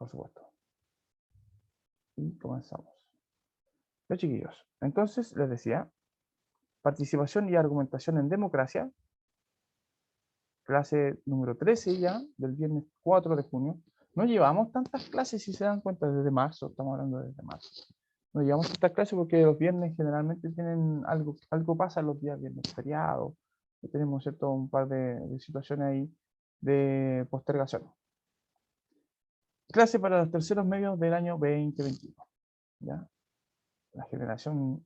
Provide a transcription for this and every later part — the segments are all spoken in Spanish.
por supuesto. Y comenzamos. Los chiquillos. Entonces, les decía, participación y argumentación en democracia, clase número 13 ya, del viernes 4 de junio. No llevamos tantas clases, si se dan cuenta, desde marzo, estamos hablando desde marzo. No llevamos tantas clases porque los viernes generalmente tienen algo pasa los días viernes, feriados, y tenemos, ¿cierto?, un par de situaciones ahí de postergación. Clase para los terceros medios del año 2021. ¿Ya? La generación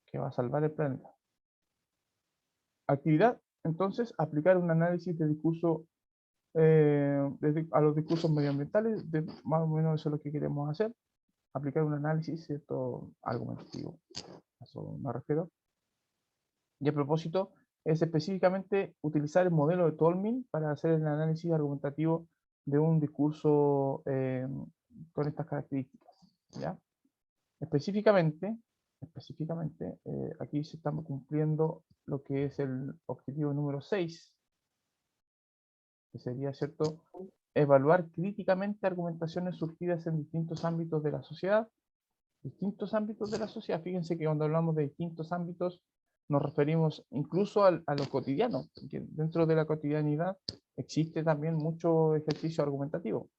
que va a salvar el planeta. Actividad, entonces, aplicar un análisis de discurso a los discursos medioambientales, más o menos eso es lo que queremos hacer, aplicar un análisis, ¿cierto?, argumentativo, a eso me refiero. Y a propósito, es específicamente utilizar el modelo de Tolmin para hacer el análisis argumentativo de un discurso con estas características, ¿ya? Específicamente, aquí se estamos cumpliendo lo que es el objetivo número 6, que sería, ¿cierto?, evaluar críticamente argumentaciones surgidas en distintos ámbitos de la sociedad. Distintos ámbitos de la sociedad, fíjense que cuando hablamos de distintos ámbitos nos referimos incluso a lo cotidiano, que dentro de la cotidianidad existe también mucho ejercicio argumentativo,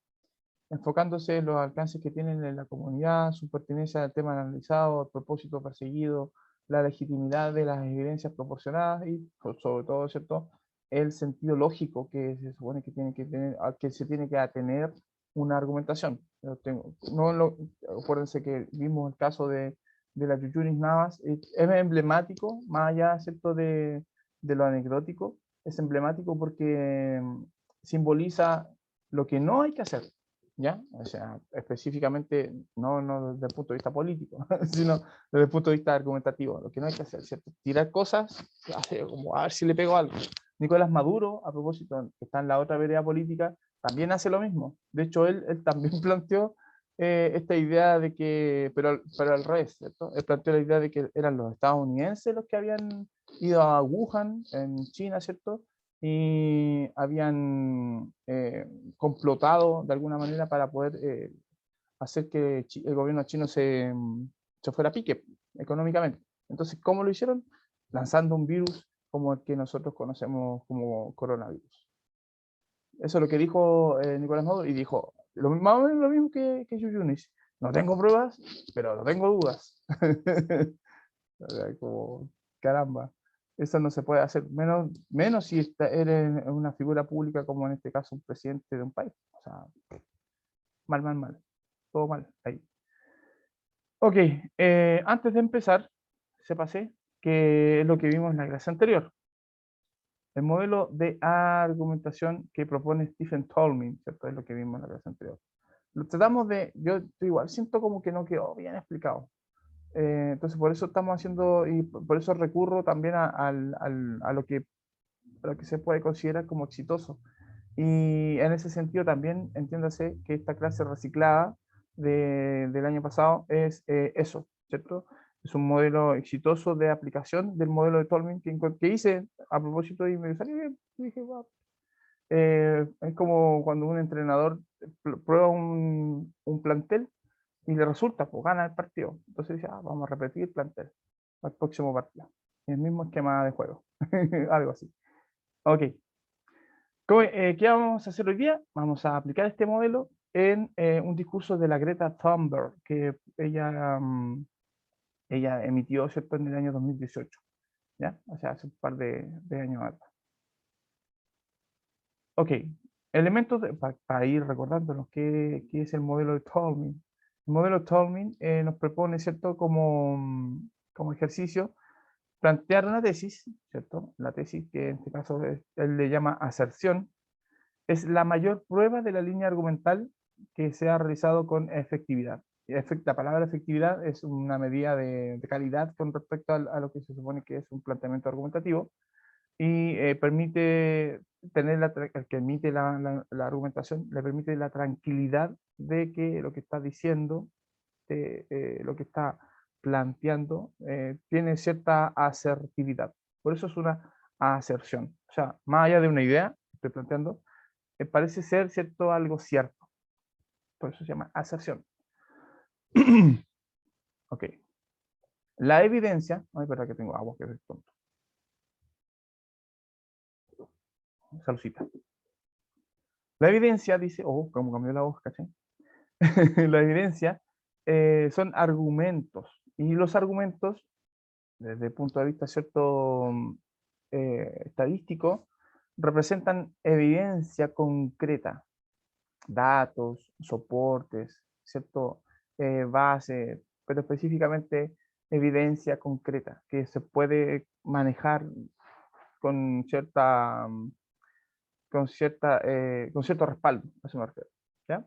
enfocándose en los alcances que tienen en la comunidad, su pertenencia al tema analizado, el propósito perseguido, la legitimidad de las evidencias proporcionadas y, sobre todo, ¿cierto?, el sentido lógico que se supone que tiene que tener, al que se tiene que atener una argumentación. Acuérdense que vimos el caso de la Yuyunis Navas, es emblemático, más allá, ¿cierto?, de lo anecdótico, es emblemático porque simboliza lo que no hay que hacer, ¿ya? O sea, específicamente, no desde el punto de vista político, sino desde el punto de vista argumentativo, lo que no hay que hacer, ¿cierto? Tirar cosas, como a ver si le pego algo. Nicolás Maduro, a propósito, que está en la otra vereda política, también hace lo mismo. De hecho, él también planteó esta idea de que, pero al revés, ¿cierto? Él planteó la idea de que eran los estadounidenses los que habían ido a Wuhan, en China, ¿cierto?, y habían complotado de alguna manera para poder hacer que el gobierno chino se fuera a pique económicamente. Entonces, ¿cómo lo hicieron? Lanzando un virus como el que nosotros conocemos como coronavirus. Eso es lo que dijo Nicolás Maduro, y dijo más o menos lo mismo que Yuyunis. No tengo pruebas, pero no tengo dudas. O sea, como, caramba, eso no se puede hacer, menos si eres una figura pública como en este caso un presidente de un país. O sea, mal, todo mal ahí. Ok, antes de empezar, sépase que es lo que vimos en la clase anterior. El modelo de argumentación que propone Stephen Tolmin, ¿cierto? Es lo que vimos en la clase anterior. Lo tratamos yo igual siento como que no quedó bien explicado. Entonces por eso estamos haciendo, y por eso recurro también a lo que se puede considerar como exitoso. Y en ese sentido también entiéndase que esta clase reciclada del año pasado es eso, ¿cierto? Es un modelo exitoso de aplicación del modelo de Tolmin que hice a propósito y me salió bien. Y dije, wow. Es como cuando un entrenador prueba un plantel y le resulta, pues gana el partido. Entonces dice, vamos a repetir el plantel al próximo partido. El mismo esquema de juego, algo así. Ok. ¿Qué vamos a hacer hoy día? Vamos a aplicar este modelo en un discurso de la Greta Thunberg que ella emitió, ¿cierto?, en el año 2018, ¿ya? O sea, hace un par de años atrás. Ok, elementos para ir recordándonos qué es el modelo de Tolmin. El modelo de Tolmin nos propone, ¿cierto?, como ejercicio, plantear una tesis, ¿cierto? La tesis que en este caso él le llama aserción, es la mayor prueba de la línea argumental que se ha realizado con efectividad. La palabra efectividad es una medida de calidad con respecto a lo que se supone que es un planteamiento argumentativo, y permite tener el que emite la argumentación, le permite la tranquilidad de que lo que está diciendo, lo que está planteando, tiene cierta asertividad. Por eso es una aserción. O sea, más allá de una idea que estoy planteando, parece ser, ¿cierto?, algo cierto. Por eso se llama aserción. Ok. La evidencia, ay, verdad que tengo agua, que soy tonto. Saludcita. La evidencia dice, oh, como cambió la voz, ¿cachai? La evidencia son argumentos. Y los argumentos, desde el punto de vista cierto estadístico, representan evidencia concreta, datos, soportes, cierto base, pero específicamente evidencia concreta que se puede manejar con con cierto respaldo, a eso me refiero, ¿ya?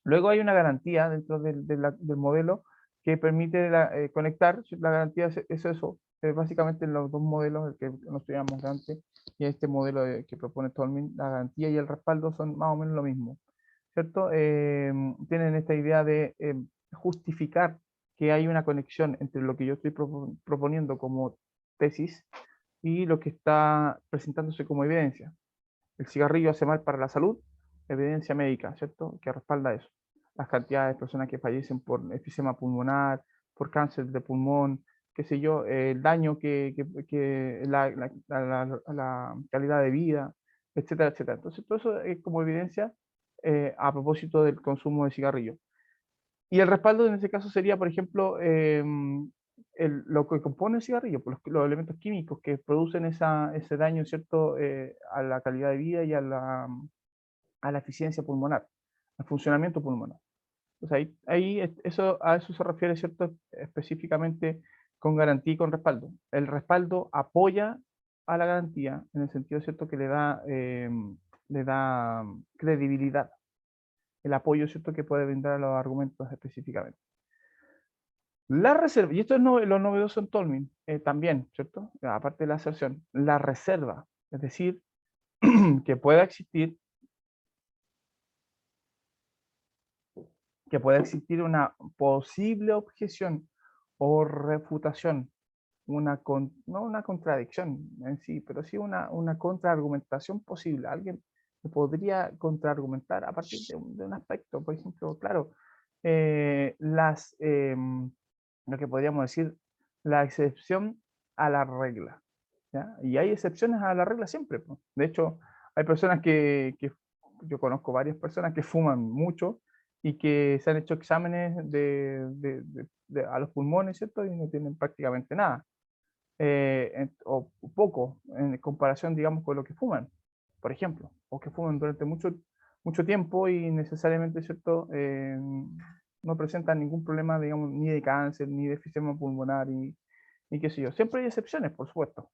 Luego hay una garantía dentro del modelo que permite conectar. La garantía es eso, básicamente en los dos modelos, el que nos estudiamos antes y este modelo que propone Tolmin, la garantía y el respaldo son más o menos lo mismo, ¿cierto? Tienen esta idea de justificar que hay una conexión entre lo que yo estoy proponiendo como tesis y lo que está presentándose como evidencia. El cigarrillo hace mal para la salud, evidencia médica, ¿cierto? Que respalda eso. Las cantidades de personas que fallecen por enfisema pulmonar, por cáncer de pulmón, qué sé yo, el daño la calidad de vida, etcétera, etcétera. Entonces, todo eso es como evidencia a propósito del consumo de cigarrillo. Y el respaldo en ese caso sería, por ejemplo, lo que compone el cigarrillo, pues los elementos químicos que producen ese daño, ¿cierto?, a la calidad de vida y a la eficiencia pulmonar, al funcionamiento pulmonar. Entonces a eso se refiere, ¿cierto?, específicamente con garantía y con respaldo. El respaldo apoya a la garantía en el sentido, ¿cierto?, que le da credibilidad, el apoyo, ¿cierto?, que puede brindar a los argumentos específicamente. La reserva, y esto es lo novedoso en Tolmin, también, ¿cierto? Aparte de la aserción, la reserva, es decir, que pueda existir una posible objeción o refutación, no una contradicción en sí, pero sí una contraargumentación posible. Alguien que podría contraargumentar a partir de un aspecto, por ejemplo, claro, lo que podríamos decir, la excepción a la regla, ¿ya? Y hay excepciones a la regla siempre, pues. De hecho, hay personas yo conozco varias personas que fuman mucho y que se han hecho exámenes a los pulmones, ¿cierto? Y no tienen prácticamente nada, o poco en comparación, digamos, con lo que fuman, por ejemplo, o que fuman durante mucho tiempo y necesariamente, ¿cierto? No presentan ningún problema, digamos, ni de cáncer, ni de enfisema pulmonar, y qué sé yo. Siempre hay excepciones, por supuesto.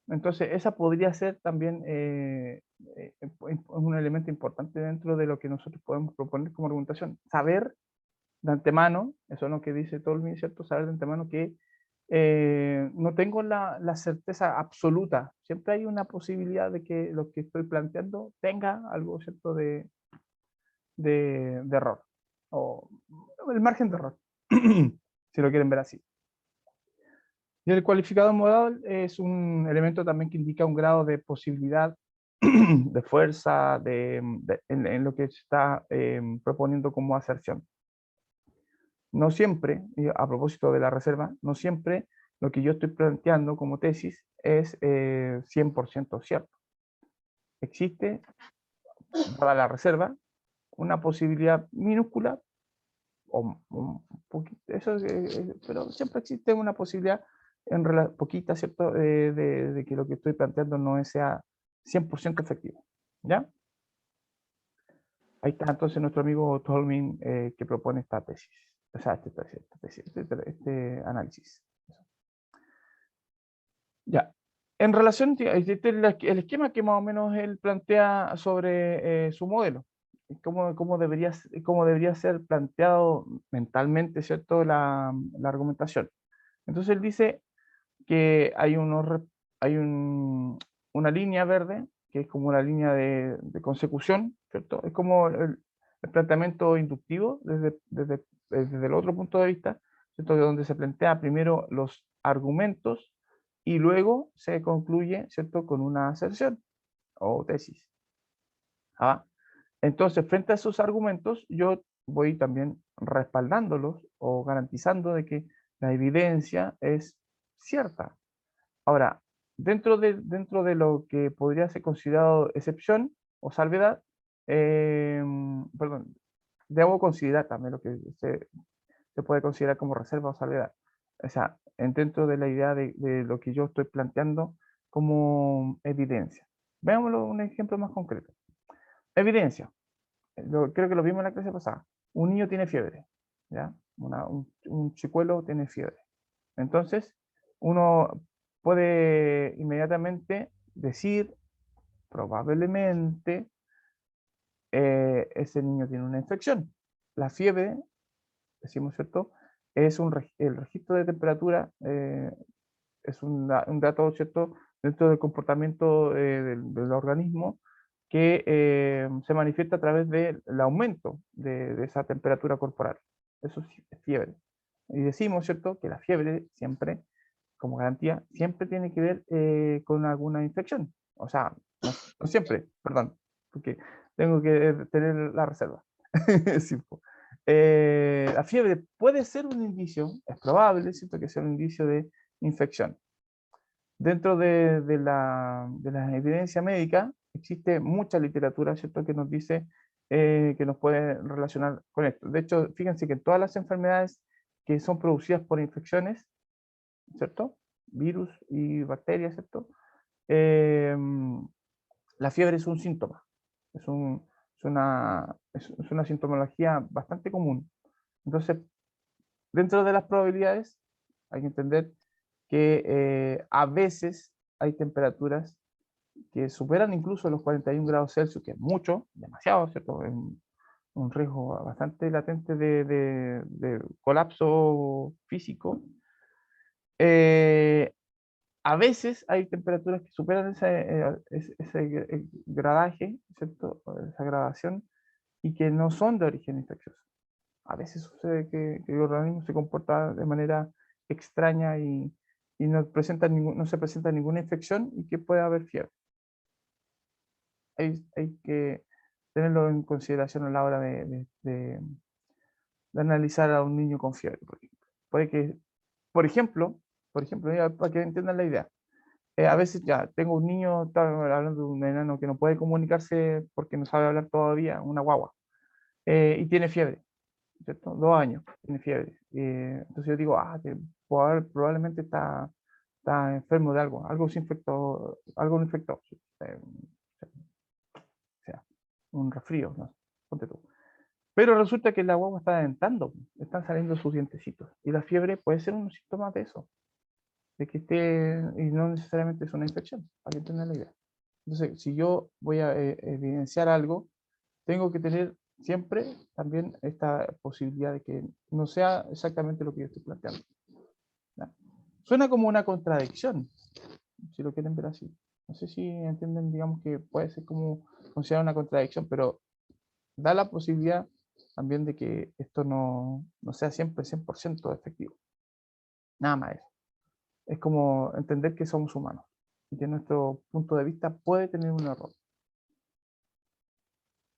Entonces, esa podría ser también un elemento importante dentro de lo que nosotros podemos proponer como argumentación. Saber de antemano, eso es lo que dice Tolmin, ¿cierto? Saber de antemano que no tengo la certeza absoluta. Siempre hay una posibilidad de que lo que estoy planteando tenga algo, ¿cierto?, de error, o el margen de error, si lo quieren ver así. Y el cualificador modal es un elemento también que indica un grado de posibilidad, de fuerza, en lo que se está proponiendo como aserción. No siempre, y a propósito de la reserva, no siempre lo que yo estoy planteando como tesis es 100% cierto. Existe, dada la reserva, una posibilidad minúscula, o un poquito, pero siempre existe una posibilidad poquita, ¿cierto?, de que lo que estoy planteando no sea 100% efectivo, ¿ya? Ahí está entonces nuestro amigo Tolmin que propone esta tesis, o sea, este análisis. Ya. En relación, el esquema que más o menos él plantea sobre su modelo, cómo debería ser planteado mentalmente, ¿cierto?, la argumentación. Entonces él dice que hay una línea verde, que es como la línea de consecución, ¿cierto? Es como el planteamiento inductivo desde el otro punto de vista, ¿cierto?, de donde se plantea primero los argumentos y luego se concluye, ¿cierto?, con una aserción o tesis. ¿Ah? Entonces, frente a esos argumentos, yo voy también respaldándolos o garantizando de que la evidencia es cierta. Ahora, dentro de lo que podría ser considerado excepción o salvedad, perdón, debo considerar también lo que se puede considerar como reserva o salvedad. O sea, dentro de la idea de lo que yo estoy planteando como evidencia. Veámoslo un ejemplo más concreto. Evidencia. Creo que lo vimos en la clase pasada. Un niño tiene fiebre, ¿ya? Un chicuelo tiene fiebre. Entonces, uno puede inmediatamente decir, probablemente, ese niño tiene una infección. La fiebre, decimos, ¿cierto? Es el registro de temperatura, es un dato, ¿cierto? Dentro del comportamiento del organismo que se manifiesta a través del aumento de esa temperatura corporal. Eso es fiebre. Y decimos, ¿cierto?, que la fiebre siempre, como garantía, siempre tiene que ver con alguna infección. O sea, no siempre, perdón, porque tengo que tener la reserva. Sí, po. La fiebre puede ser un indicio, es probable, ¿cierto?, que sea un indicio de infección. Dentro de la evidencia médica existe mucha literatura, ¿cierto?, que nos dice que nos puede relacionar con esto. De hecho, fíjense que todas las enfermedades que son producidas por infecciones, ¿cierto?, virus y bacterias, ¿cierto?, la fiebre es un síntoma, es, es una sintomología bastante común. Entonces, dentro de las probabilidades, hay que entender que a veces hay temperaturas que superan incluso los 41 grados Celsius, que es mucho, demasiado, ¿cierto? Es un riesgo bastante latente de colapso físico. Eh, a veces hay temperaturas que superan ese gradaje, ¿cierto? Esa gradación, y que no son de origen infeccioso. A veces sucede que el organismo se comporta de manera extraña y no se presenta ninguna infección y que puede haber fiebre. Hay que tenerlo en consideración a la hora de analizar a un niño con fiebre, por ejemplo. Puede que, por ejemplo, ya para que entiendan la idea, a veces ya tengo un niño, estaba hablando de un enano que no puede comunicarse porque no sabe hablar todavía, una guagua, y tiene fiebre, ¿cierto? 2 años, tiene fiebre. Entonces yo digo, probablemente está enfermo de algo se infectó, algo lo infectó. O sea, un resfrío, no sé, ponte tú. Pero resulta que la guagua está dentando, están saliendo sus dientecitos. Y la fiebre puede ser un síntoma de eso, de que esté, y no necesariamente es una infección, para que tengan la idea. Entonces, si yo voy a evidenciar algo, tengo que tener siempre también esta posibilidad de que no sea exactamente lo que yo estoy planteando. ¿Ya? Suena como una contradicción, si lo quieren ver así. No sé si entienden, digamos, que puede ser como considerar una contradicción, pero da la posibilidad también de que esto no sea siempre 100% efectivo. Nada más eso. Es como entender que somos humanos y que nuestro punto de vista puede tener un error.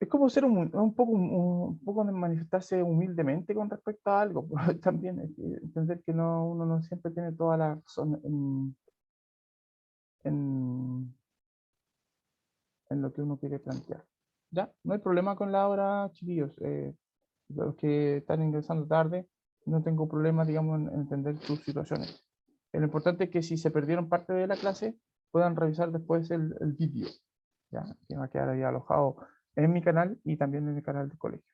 Es como ser un poco de manifestarse humildemente con respecto a algo, pero también es entender que uno no siempre tiene toda la razón en, en lo que uno quiere plantear. ¿Ya? No hay problema con la hora, chiquillos. Los que están ingresando tarde, no tengo problema, digamos, en entender sus situaciones. Lo importante es que si se perdieron parte de la clase, puedan revisar después el vídeo, ¿ya? Que va a quedar ahí alojado en mi canal y también en el canal del colegio.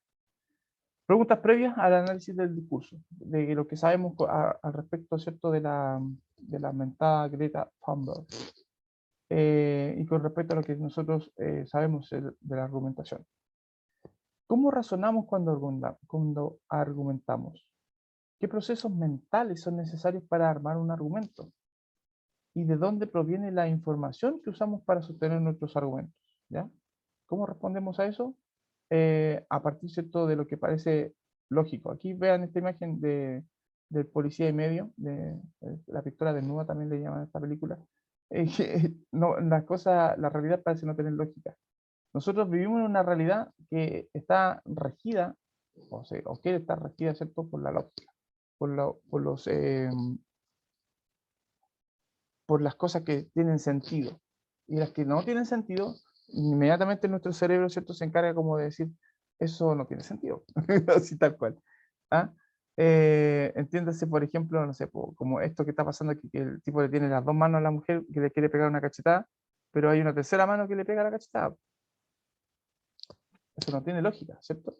Preguntas previas al análisis del discurso, de lo que sabemos al respecto, ¿cierto?, de la mentada Greta Thunberg. Y con respecto a lo que nosotros sabemos de la argumentación. ¿Cómo razonamos cuando argumentamos? ¿Qué procesos mentales son necesarios para armar un argumento? ¿Y de dónde proviene la información que usamos para sostener nuestros argumentos? ¿Ya? ¿Cómo respondemos a eso? A partir, ¿cierto?, de lo que parece lógico. Aquí vean esta imagen del policía y medio, de la pistola desnuda también le llaman a esta película. No, la realidad parece no tener lógica. Nosotros vivimos en una realidad que está regida, o sea, o quiere estar regida, ¿cierto?, por la lógica, por las cosas que tienen sentido. Y las que no tienen sentido, inmediatamente nuestro cerebro, ¿cierto?, se encarga como de decir, eso no tiene sentido, así tal cual. ¿Ah? Entiéndase, por ejemplo, no sé, como esto que está pasando aquí, que el tipo le tiene las dos manos a la mujer que le quiere pegar una cachetada, pero hay una tercera mano que le pega la cachetada. Eso no tiene lógica, ¿cierto?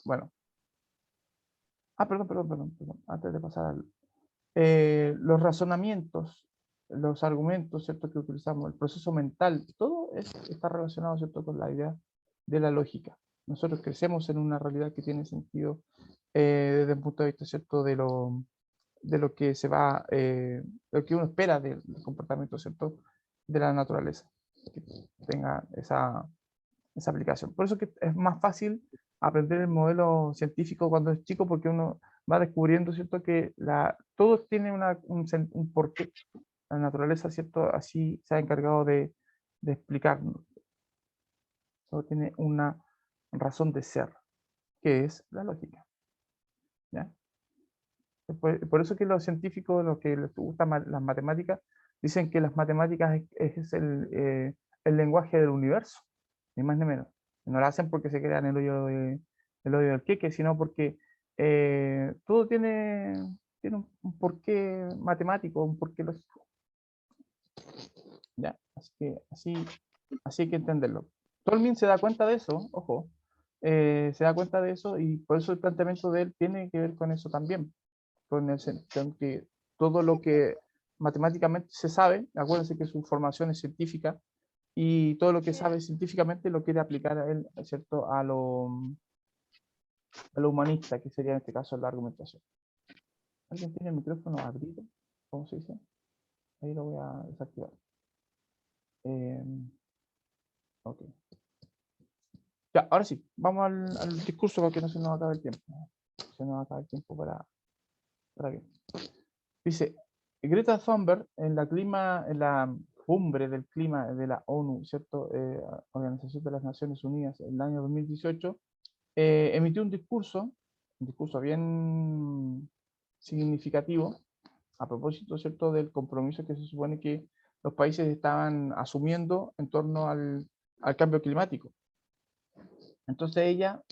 Bueno. Perdón. Antes de pasar al... los razonamientos, los argumentos, ¿cierto?, que utilizamos, el proceso mental, todo está relacionado, ¿cierto?, con la idea de la lógica. Nosotros crecemos en una realidad que tiene sentido desde el punto de vista, ¿cierto?, de lo que se va, lo que uno espera del comportamiento, ¿cierto?, de la naturaleza, que tenga esa aplicación. Por eso que es más fácil aprender el modelo científico cuando es chico, porque uno va descubriendo, ¿cierto?, que todo tiene un porqué. La naturaleza, ¿cierto?, así se ha encargado de explicarnos. Todo tiene una razón de ser, que es la lógica. ¿Ya? Por eso que los científicos, los que les gustan las matemáticas, dicen que las matemáticas es el lenguaje del universo, ni más ni menos. No lo hacen porque se crean el hoyo del queque, sino porque todo tiene un porqué matemático, un porqué lógico. ¿Ya? Así hay que entenderlo. Tolkien se da cuenta de eso, ojo, se da cuenta de eso y por eso el planteamiento de él tiene que ver con eso también, con que todo lo que matemáticamente se sabe, acuérdense que su formación es científica, y todo lo que sabe científicamente lo quiere aplicar a él, ¿cierto?, a lo humanista, que sería en este caso la argumentación. ¿Alguien tiene el micrófono abierto? ¿Cómo se dice? Ahí lo voy a desactivar. Ok. Ya, ahora sí, vamos al discurso para que no se nos acabe el tiempo. Se nos acaba el tiempo para bien. Dice, Greta Thunberg en la cumbre del clima de la ONU, ¿cierto? Organización de las Naciones Unidas, en el año 2018, emitió un discurso bien significativo a propósito, ¿cierto?, del compromiso que se supone que los países estaban asumiendo en torno al cambio climático. Entonces ella,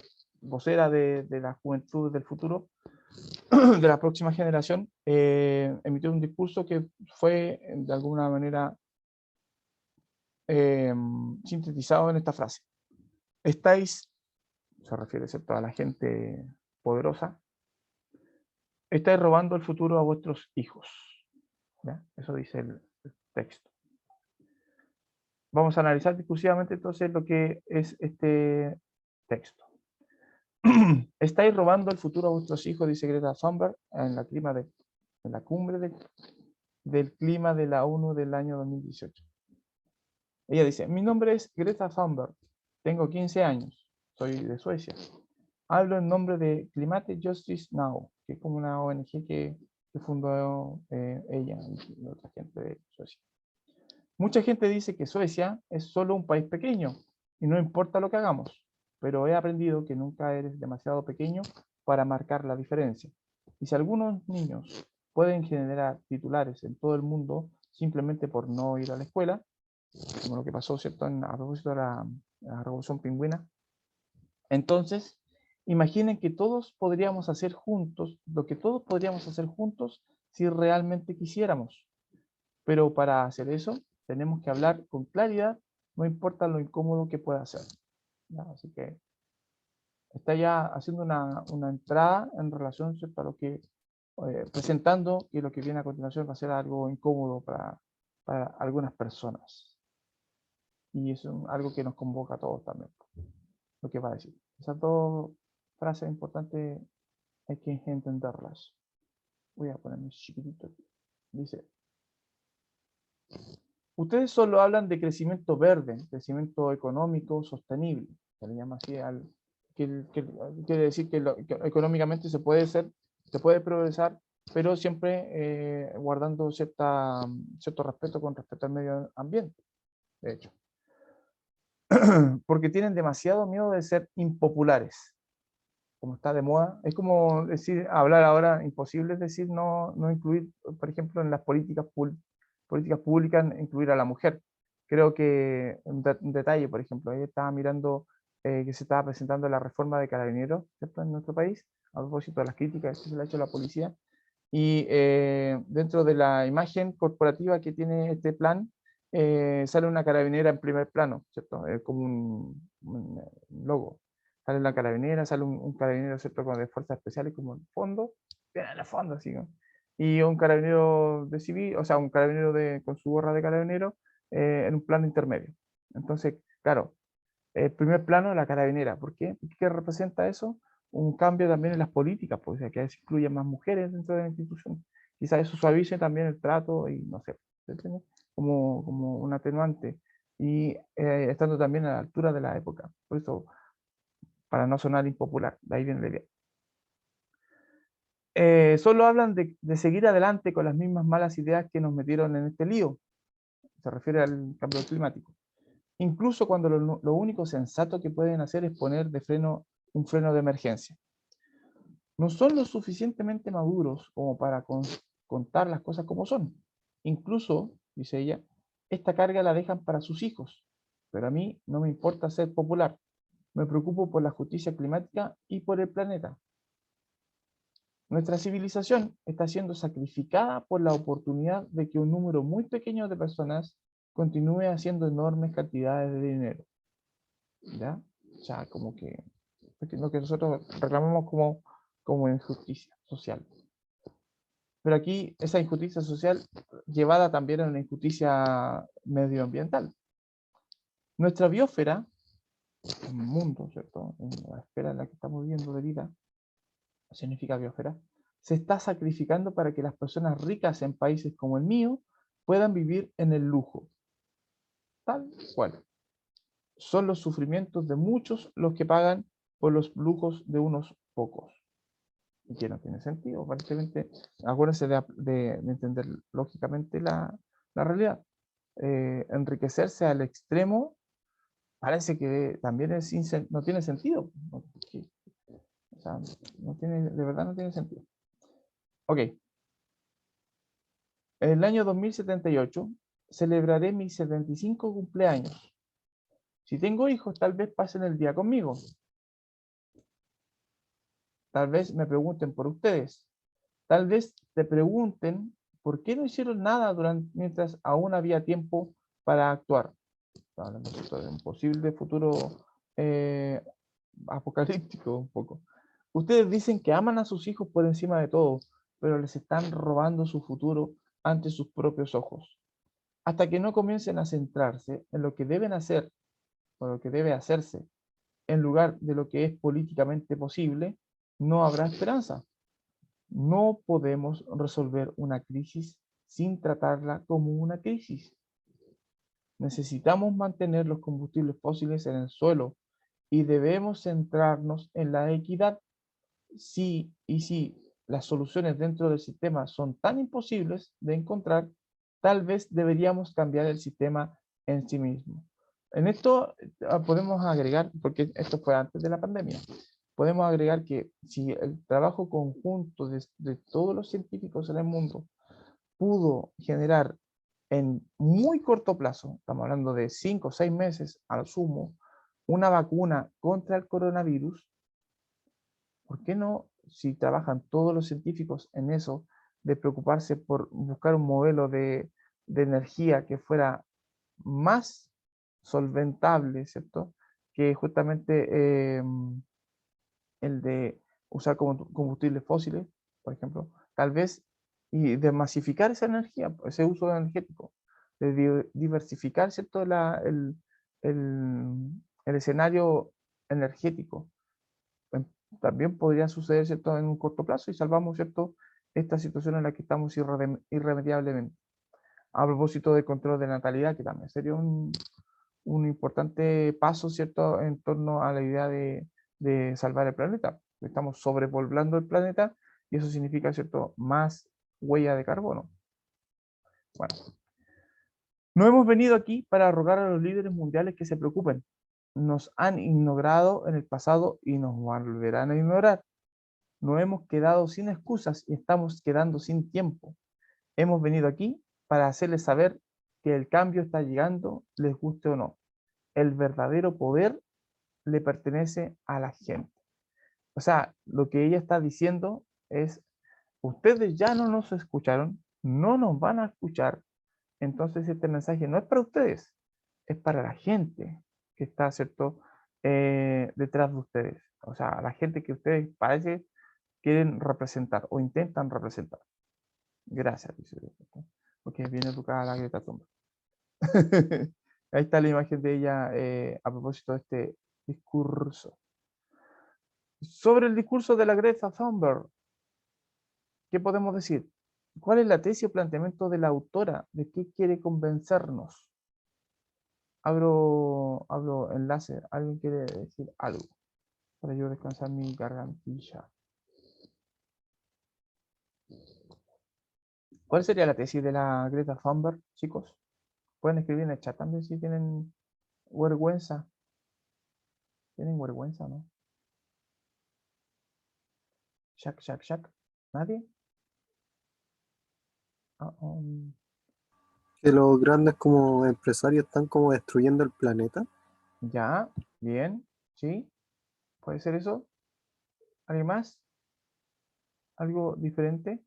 vocera de la juventud del futuro, de la próxima generación, emitió un discurso que fue de alguna manera sintetizado en esta frase. Se refiere, ¿cierto?, a la gente poderosa, estáis robando el futuro a vuestros hijos. ¿Ya? Eso dice el texto. Vamos a analizar discursivamente entonces lo que es este texto. Estáis robando el futuro a vuestros hijos, dice Greta Thunberg en la cumbre del clima de la ONU del año 2018. Ella dice, mi nombre es Greta Thunberg, tengo 15 años, soy de Suecia. Hablo en nombre de Climate Justice Now, que es como una ONG que fundó ella y otra gente de Suecia. Mucha gente dice que Suecia es solo un país pequeño y no importa lo que hagamos, pero he aprendido que nunca eres demasiado pequeño para marcar la diferencia. Y si algunos niños pueden generar titulares en todo el mundo simplemente por no ir a la escuela, como lo que pasó, ¿cierto?, a propósito de la Revolución Pingüina, entonces imaginen que todos podríamos hacer juntos lo que todos podríamos hacer juntos si realmente quisiéramos. Pero para hacer eso, tenemos que hablar con claridad, no importa lo incómodo que pueda ser. ¿Ya? Así que está ya haciendo una entrada en relación, ¿cierto?, a lo que, presentando que lo que viene a continuación va a ser algo incómodo para algunas personas. Y es algo que nos convoca a todos también, lo que va a decir. Esas dos frases importantes hay que entenderlas. Voy a ponerme chiquitito aquí. Dice, ustedes solo hablan de crecimiento verde, crecimiento económico sostenible. Se le llama así quiere decir que económicamente se puede progresar, pero siempre guardando cierto respeto con respecto al medio ambiente, de hecho. porque tienen demasiado miedo de ser impopulares, como está de moda. Es como decir, hablar ahora, imposible es decir no incluir, por ejemplo, en las políticas públicas, incluir a la mujer. Creo que un detalle, por ejemplo, ahí estaba mirando que se estaba presentando la reforma de Carabineros, ¿cierto?, en nuestro país, a propósito de las críticas que se le ha hecho a la policía. Y dentro de la imagen corporativa que tiene este plan, sale una carabinera en primer plano, ¿cierto? Como un logo. Sale la carabinera, sale un carabinero, ¿cierto?, como de fuerzas especiales, como en fondo, bien en el fondo, así, ¿no? Y un carabinero de civil, o sea, un carabinero con su gorra de carabinero en un plano intermedio. Entonces, claro, el primer plano, la carabinera. ¿Por qué? ¿Qué representa eso? Un cambio también en las políticas, pues, o sea, que se incluyan más mujeres dentro de la institución. Quizás eso suavice también el trato y no sé, ¿se entiende? Como un atenuante. Y estando también a la altura de la época. Por eso, para no sonar impopular, de ahí viene la idea. Solo hablan de seguir adelante con las mismas malas ideas que nos metieron en este lío. Se refiere al cambio climático. Incluso cuando lo único sensato que pueden hacer es poner un freno de emergencia. No son lo suficientemente maduros como para contar las cosas como son. Incluso, dice ella, esta carga la dejan para sus hijos. Pero a mí no me importa ser popular. Me preocupo por la justicia climática y por el planeta. Nuestra civilización está siendo sacrificada por la oportunidad de que un número muy pequeño de personas continúe haciendo enormes cantidades de dinero. ¿Ya? O sea, como que lo que nosotros reclamamos como injusticia social. Pero aquí esa injusticia social llevada también a una injusticia medioambiental. Nuestra biosfera, el mundo, ¿cierto?, en la esfera en la que estamos viviendo de vida, significa biosfera, se está sacrificando para que las personas ricas en países como el mío puedan vivir en el lujo. Tal cual. Son los sufrimientos de muchos los que pagan por los lujos de unos pocos. Y que no tiene sentido, aparentemente. Acuérdense de entender lógicamente la realidad. Enriquecerse al extremo parece que también no tiene sentido. O sea, de verdad no tiene sentido. Ok. En el año 2078 celebraré mis 75 cumpleaños. Si tengo hijos, tal vez pasen el día conmigo. Tal vez me pregunten por ustedes. Tal vez te pregunten por qué no hicieron nada mientras aún había tiempo para actuar. Hablando de un posible futuro eh, apocalíptico un poco. Ustedes dicen que aman a sus hijos por encima de todo, pero les están robando su futuro ante sus propios ojos. Hasta que no comiencen a centrarse en lo que deben hacer o lo que debe hacerse en lugar de lo que es políticamente posible, no habrá esperanza. No podemos resolver una crisis sin tratarla como una crisis. Necesitamos mantener los combustibles fósiles en el suelo y debemos centrarnos en la equidad. Si las soluciones dentro del sistema son tan imposibles de encontrar, tal vez deberíamos cambiar el sistema en sí mismo. En esto podemos agregar, porque esto fue antes de la pandemia, podemos agregar que si el trabajo conjunto de todos los científicos en el mundo pudo generar en muy corto plazo, estamos hablando de 5 o 6 meses al sumo, una vacuna contra el coronavirus, ¿por qué no, si trabajan todos los científicos en eso, de preocuparse por buscar un modelo de energía que fuera más solventable, ¿cierto?, que justamente el de usar combustibles fósiles, por ejemplo, tal vez, y de masificar esa energía, ese uso energético, de diversificar, ¿cierto?, el escenario energético. También podría suceder, ¿cierto?, en un corto plazo y salvamos, ¿cierto?, esta situación en la que estamos irremediablemente. A propósito del control de natalidad, que también sería un importante paso, ¿cierto?, en torno a la idea de salvar el planeta. Estamos sobrepoblando el planeta y eso significa, ¿cierto?, más huella de carbono. Bueno, no hemos venido aquí para rogar a los líderes mundiales que se preocupen. nos han ignorado en el pasado y nos volverán a ignorar. No hemos quedado sin excusas y estamos quedando sin tiempo. Hemos venido aquí para hacerles saber que el cambio está llegando, les guste o no. El verdadero poder le pertenece a la gente. O sea, lo que ella está diciendo es, ustedes ya no nos escucharon, no nos van a escuchar, entonces este mensaje no es para ustedes, es para la gente que está, ¿cierto?, detrás de ustedes. O sea, la gente que ustedes parece quieren representar o intentan representar. Gracias, dice. Porque viene educada la Greta Thunberg. Ahí está la imagen de ella a propósito de este discurso. Sobre el discurso de la Greta Thunberg, ¿qué podemos decir? ¿Cuál es la tesis o planteamiento de la autora? ¿De qué quiere convencernos? Abro enlace. ¿Alguien quiere decir algo? Para yo descansar mi gargantilla. ¿Cuál sería la tesis de la Greta Thunberg, chicos? Pueden escribir en el chat también si tienen vergüenza. ¿Tienen vergüenza o no? Shack, shack, shack. ¿Nadie? Ah, Que los grandes como empresarios están como destruyendo el planeta. ya, bien, sí. ¿Puede ser eso? ¿Alguien más? ¿Algo diferente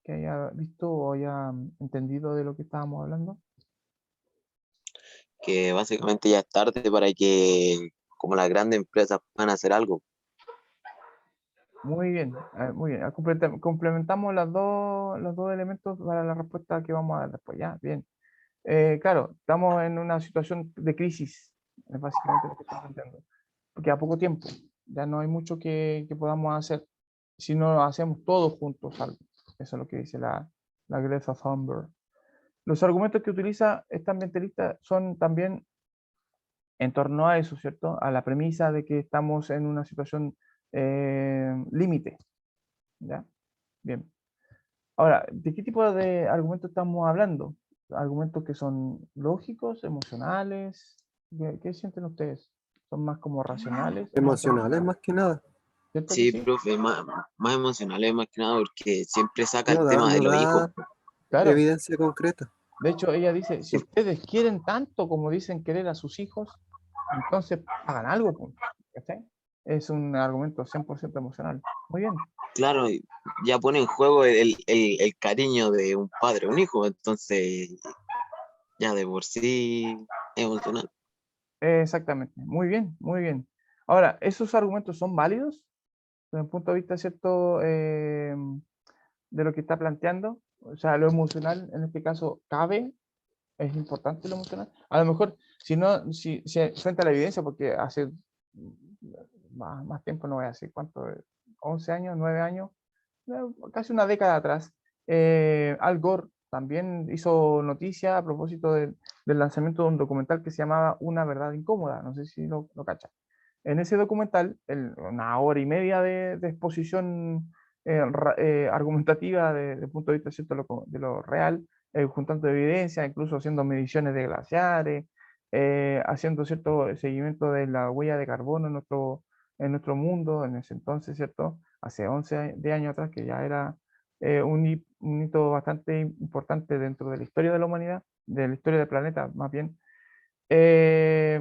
que haya visto o haya entendido de lo que estábamos hablando? Que básicamente ya es tarde para que como las grandes empresas puedan hacer algo. Muy bien, muy bien. Complementamos los dos elementos para la respuesta que vamos a dar después. Ya, bien. Claro, estamos en una situación de crisis, es básicamente lo que estamos planteando. Porque a poco tiempo, ya no hay mucho que podamos hacer si no hacemos todos juntos algo. Eso es lo que dice la Greta Thunberg. Los argumentos que utiliza esta ambientalista son también en torno a eso, ¿cierto? A la premisa de que estamos en una situación límite, ¿ya? Bien. Ahora, ¿de qué tipo de argumentos estamos hablando? ¿Argumentos que son lógicos, emocionales? ¿Qué sienten ustedes? ¿Son más como racionales o más Emocionales emocionales? más que nada. ¿Cierto que Sí, sí? profe, más emocionales más que nada porque siempre saca No el da, tema de no los hijos. da Claro. evidencia concreta. De hecho, ella dice, si Sí, ustedes quieren tanto como dicen querer a sus hijos, entonces hagan algo, pues, ¿cachai? Es un argumento 100% emocional. Muy bien. claro, ya pone en juego el cariño de un padre a un hijo, entonces ya de por sí es emocional. Exactamente. Muy bien, muy bien. Ahora, ¿esos argumentos son válidos desde el punto de vista, cierto, de lo que está planteando? O sea, lo emocional en este caso cabe, es importante lo emocional. A lo mejor, si no, si frente a la evidencia, porque hace más tiempo, no voy a decir cuánto, 11 años, 9 años, casi una década atrás, Al Gore también hizo noticia a propósito del lanzamiento de un documental que se llamaba Una verdad incómoda, no sé si lo cachan. En ese documental, una hora y media de exposición argumentativa desde el punto de vista, ¿cierto?, de lo real, juntando evidencia, incluso haciendo mediciones de glaciares, haciendo cierto seguimiento de la huella de carbono en nuestro mundo, en ese entonces, ¿cierto? Hace 11 de años atrás, que ya era un hito bastante importante dentro de la historia de la humanidad, de la historia del planeta, más bien. Eh,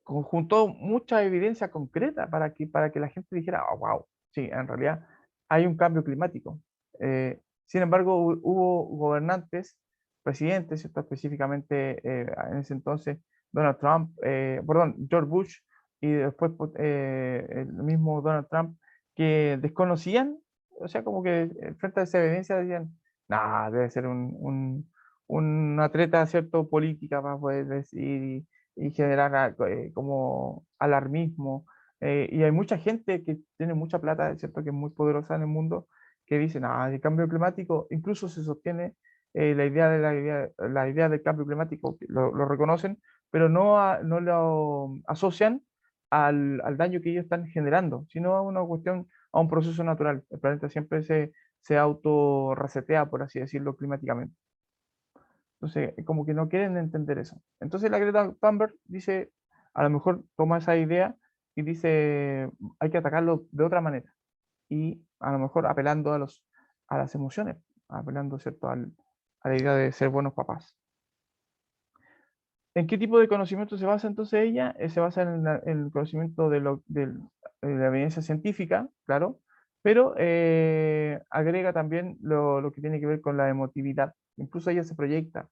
Conjuntó mucha evidencia concreta para que la gente dijera, oh, wow, sí, en realidad hay un cambio climático. Sin embargo, hubo gobernantes, presidentes, ¿cierto? Específicamente en ese entonces Donald Trump, perdón, George Bush y después el mismo Donald Trump, que desconocían, o sea, como que frente a esa evidencia decían, nah, debe ser una treta, ¿cierto? Política para poder decir y generar como alarmismo. Y hay mucha gente que tiene mucha plata, es cierto, que es muy poderosa en el mundo, que dicen, ah, el cambio climático, incluso se sostiene la idea del cambio climático, que lo reconocen, pero no lo asocian al daño que ellos están generando, sino a una cuestión, a un proceso natural. El planeta siempre se auto resetea, por así decirlo, climáticamente. Entonces, como que no quieren entender eso. Entonces la Greta Thunberg dice, a lo mejor toma esa idea y dice, hay que atacarlo de otra manera. Y a lo mejor apelando a las emociones, apelando, ¿cierto?, a la idea de ser buenos papás. ¿En qué tipo de conocimiento se basa entonces ella? Se basa en el conocimiento de la evidencia científica, claro, pero agrega también lo que tiene que ver con la emotividad. Incluso ella se proyecta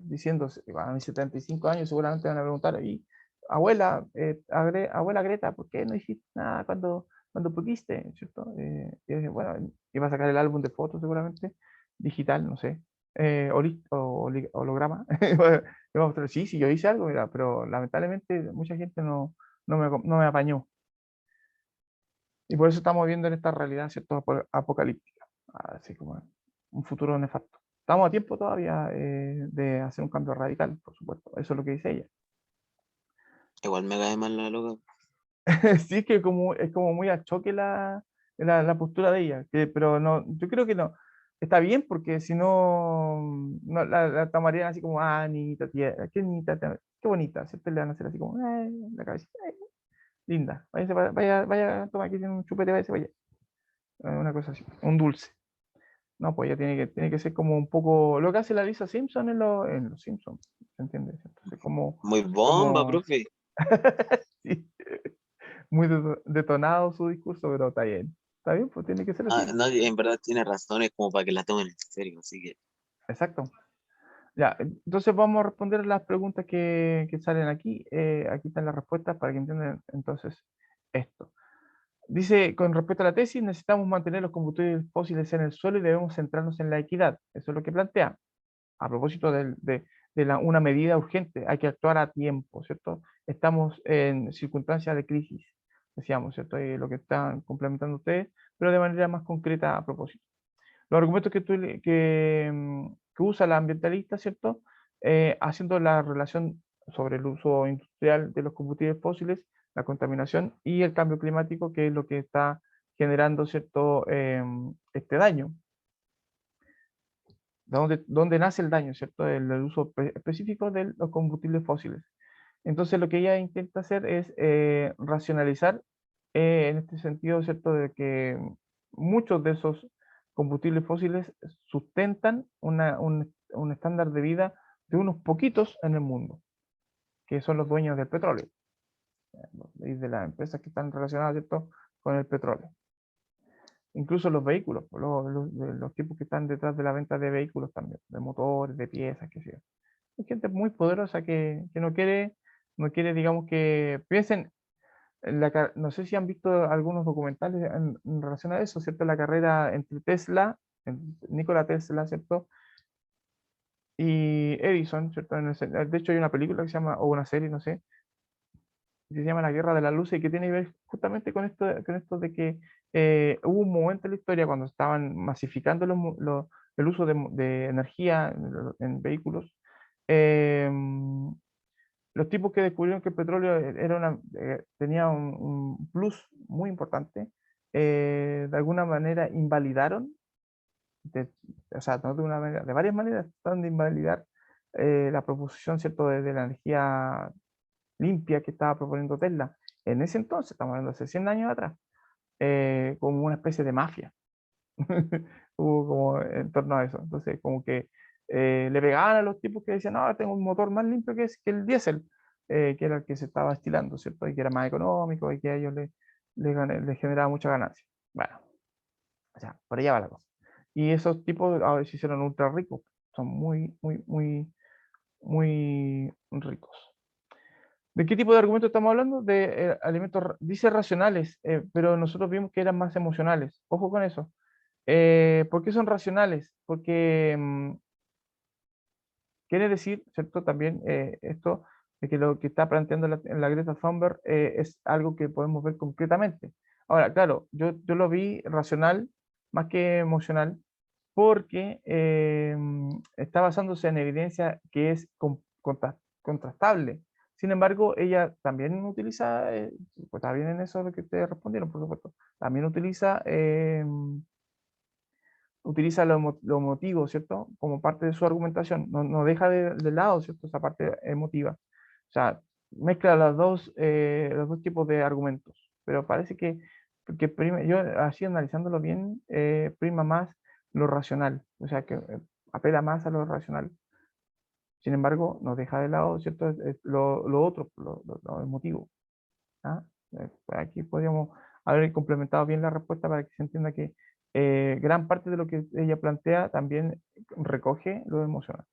diciendo, a mis 75 años seguramente van a preguntar, y abuela, abuela Greta, ¿por qué no hiciste nada cuando pudiste? ¿Cierto? Y dice, bueno, iba a sacar el álbum de fotos seguramente, digital, no sé, holograma. Y vamos a mostrar, sí, sí, yo hice algo, mira, pero lamentablemente mucha gente no me apañó. Y por eso estamos viendo en esta realidad, ¿cierto?, apocalíptica, así como un futuro nefasto. Estamos a tiempo todavía de hacer un cambio radical, por supuesto. Eso es lo que dice ella. Igual me cae mal la loca. Sí, es que es como muy a choque la postura de ella, pero no, yo creo que no. Está bien porque si no, la tomarían así como, niñita, tía, qué niñita, qué bonita. Siempre le van a hacer así como, la cabecita, linda. Vaya, toma, aquí tiene un chupete, vaya. Una cosa así, un dulce. No, pues ella tiene que ser como un poco lo que hace la Lisa Simpson en los Simpsons, ¿se entiende? Entonces, Muy bomba, como profe. sí, muy detonado su discurso, pero está bien. Está bien, pues tiene que ser así. No, en verdad tiene razones como para que la tomen en serio, así que Exacto. Ya, entonces vamos a responder las preguntas que salen aquí. Aquí están las respuestas para que entiendan entonces esto. Dice, con respecto a la tesis, necesitamos mantener los combustibles fósiles en el suelo y debemos centrarnos en la equidad. Eso es lo que plantea. A propósito una medida urgente, hay que actuar a tiempo, ¿cierto? Estamos en circunstancias de crisis, decíamos, ¿cierto? Y lo que están complementando ustedes, pero de manera más concreta a propósito. Los argumentos que usa la ambientalista, ¿cierto? Haciendo la relación sobre el uso industrial de los combustibles fósiles, la contaminación y el cambio climático, que es lo que está generando, ¿cierto? Este daño. ¿Dónde nace el daño, ¿cierto? El uso específico de los combustibles fósiles. Entonces lo que ella intenta hacer es racionalizar en este sentido, ¿cierto? De que muchos de esos combustibles fósiles sustentan un estándar de vida de unos poquitos en el mundo, que son los dueños del petróleo y de las empresas que están relacionadas, ¿cierto?, con el petróleo. Incluso los vehículos, los tipos que están detrás de la venta de vehículos también, de motores, de piezas, qué sé yo. Hay gente muy poderosa que no quiere, digamos, que piensen, no sé si han visto algunos documentales en relación a eso, ¿cierto? La carrera entre Nikola Tesla, ¿cierto? Y Edison, ¿cierto? De hecho hay una película que se llama, o una serie, no sé, que se llama La Guerra de la Luz y que tiene que ver justamente con esto de que hubo un momento en la historia cuando estaban masificando el uso de energía en vehículos. Los tipos que descubrieron que el petróleo tenía un plus muy importante, de alguna manera invalidaron, o sea, no de una manera, de varias maneras, trataron de invalidar la proposición, ¿cierto?, de la energía limpia que estaba proponiendo Tesla. En ese entonces, estamos hablando de hace 100 años atrás, como una especie de mafia. Hubo como en torno a eso. Entonces, como que le pegaban a los tipos que decían, no, tengo un motor más limpio que el diésel, que era el que se estaba estilando, ¿cierto? Y que era más económico y que a ellos les generaba mucha ganancia. Bueno, o sea, por allá va la cosa. Y esos tipos ahora se hicieron ultra ricos. Son muy, muy, muy, muy ricos. ¿De qué tipo de argumentos estamos hablando? De alimentos, dice racionales, pero nosotros vimos que eran más emocionales. Ojo con eso. ¿Por qué son racionales? Porque quiere decir, ¿cierto? También esto de que lo que está planteando la Greta Thunberg es algo que podemos ver concretamente. Ahora, claro, yo lo vi racional más que emocional porque está basándose en evidencia que es contrastable. Sin embargo, ella también utiliza, pues está bien en eso lo que ustedes respondieron, por supuesto, también utiliza utiliza lo emotivo, ¿cierto? Como parte de su argumentación. No deja de lado, ¿cierto? Esa parte emotiva. O sea, mezcla los dos tipos de argumentos. Pero parece que yo así analizándolo bien, prima más lo racional. O sea, que apela más a lo racional. Sin embargo, no deja de lado, ¿cierto? Lo otro, lo emotivo. ¿Ah? Aquí podríamos haber complementado bien la respuesta para que se entienda que gran parte de lo que ella plantea también recoge lo emocional.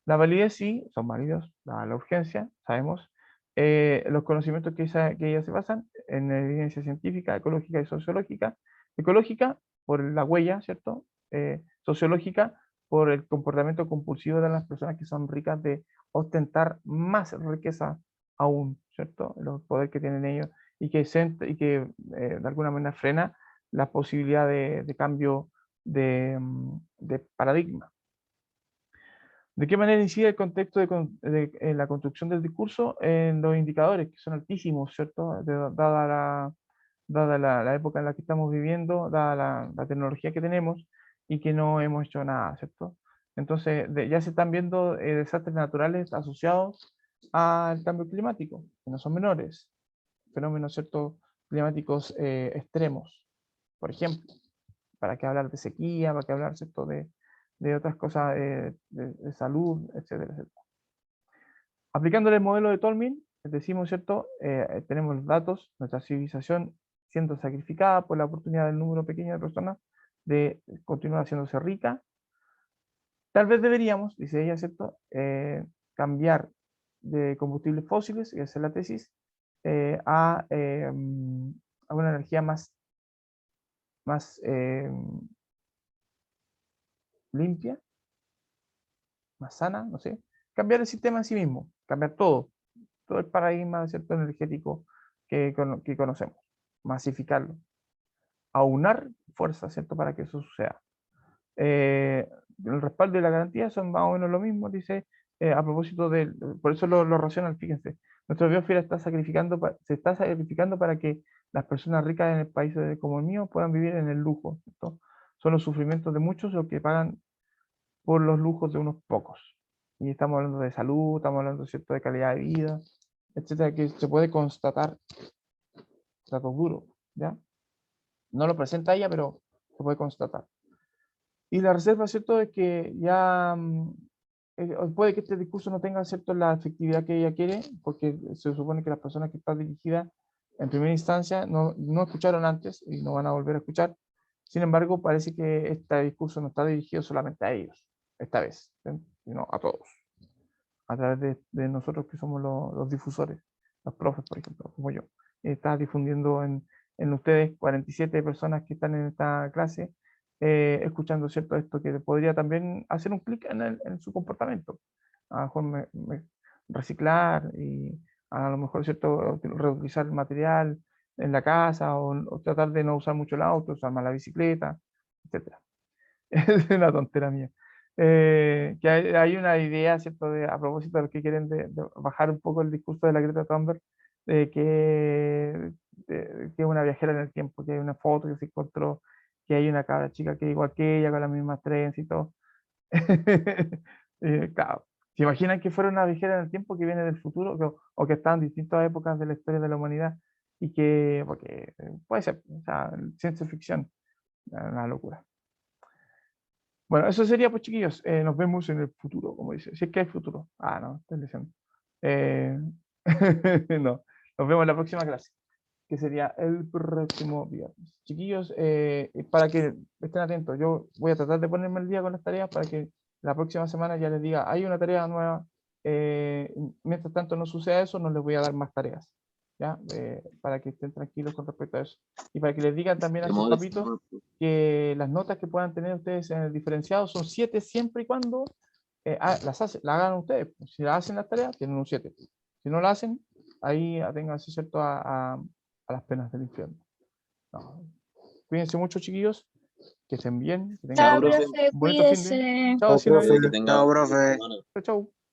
La validez sí, son válidos. La urgencia, sabemos. Los conocimientos que ellas se basan en evidencia científica, ecológica y sociológica. Ecológica, por la huella, ¿cierto? Sociológica, por el comportamiento compulsivo de las personas que son ricas de ostentar más riqueza aún, ¿cierto? El poder que tienen ellos y que de alguna manera frena la posibilidad de cambio de paradigma. ¿De qué manera incide el contexto en la construcción del discurso en los indicadores, que son altísimos, ¿cierto? Dada la época en la que estamos viviendo, dada la tecnología que tenemos y que no hemos hecho nada, ¿cierto? Entonces, ya se están viendo desastres naturales asociados al cambio climático, que no son menores, fenómenos, ¿cierto? Climáticos extremos, por ejemplo. ¿Para qué hablar de sequía? ¿Para qué hablar, ¿cierto? De otras cosas de salud, etcétera, etcétera. Aplicándole el modelo de Tolmin, decimos, ¿cierto? Tenemos los datos, nuestra civilización siendo sacrificada por la oportunidad del número pequeño de personas de continuar haciéndose rica. Tal vez deberíamos, dice ella, ¿cierto? Cambiar de combustibles fósiles, y esa es la tesis, a una energía más limpia, más sana, no sé. Cambiar el sistema en sí mismo, cambiar todo el paradigma, ¿cierto? Energético que conocemos, masificarlo, aunar fuerzas, ¿cierto? Para que eso suceda. El respaldo y la garantía son más o menos lo mismo, dice, a propósito por eso lo racional, fíjense, nuestra biosfera se está sacrificando para que las personas ricas en el país como el mío puedan vivir en el lujo, ¿cierto? Son los sufrimientos de muchos los que pagan por los lujos de unos pocos. Y estamos hablando de salud, estamos hablando, ¿cierto?, de calidad de vida, etcétera, que se puede constatar, datos duros, ¿ya? No lo presenta ella, pero se puede constatar. Y la reserva, ¿cierto?, es que ya puede que este discurso no tenga, ¿cierto?, la efectividad que ella quiere, porque se supone que las personas que están dirigidas en primera instancia no escucharon antes y no van a volver a escuchar. Sin embargo, parece que este discurso no está dirigido solamente a ellos, esta vez, sino a todos, a través de nosotros que somos los difusores, los profes, por ejemplo, como yo. Está difundiendo en ustedes 47 personas que están en esta clase, escuchando, ¿cierto?, esto que podría también hacer un clic en su comportamiento. A lo mejor reciclar y a lo mejor, ¿cierto?, reutilizar el material en la casa o tratar de no usar mucho el auto, usar más la bicicleta, etc. Es una tontera mía. Que hay una idea, ¿cierto?, a propósito de los que quieren de bajar un poco el discurso de la Greta Thunberg, que es una viajera en el tiempo, que hay una foto que se encontró, que hay una cabra chica que es igual que ella, con las mismas trenzas y todo. Claro, ¿se imaginan que fuera una viajera en el tiempo que viene del futuro o que está en distintas épocas de la historia de la humanidad y porque puede ser, o sea, ciencia ficción, una locura. Bueno, eso sería, pues, chiquillos. Nos vemos en el futuro, como dice. Si es que hay futuro. Ah, no, estoy diciendo. No, nos vemos en la próxima clase, que sería el próximo viernes. Chiquillos, para que estén atentos, yo voy a tratar de ponerme al día con las tareas para que la próxima semana ya les diga, hay una tarea nueva. Mientras tanto no suceda eso, no les voy a dar más tareas, ¿ya? Para que estén tranquilos con respecto a eso. Y para que les digan también a sus papitos que las notas que puedan tener ustedes en el diferenciado son 7 siempre y cuando las hagan ustedes. Si las hacen las tareas, tienen un 7. Si no la hacen, ahí aténganse, ¿cierto?, a las penas del infierno. No. Cuídense mucho, chiquillos, que estén bien, que tengan Chao, profe. bonito fin de. Chao, Chao, profe. Que tenga Chao, buen fin de profe. semana. Chao.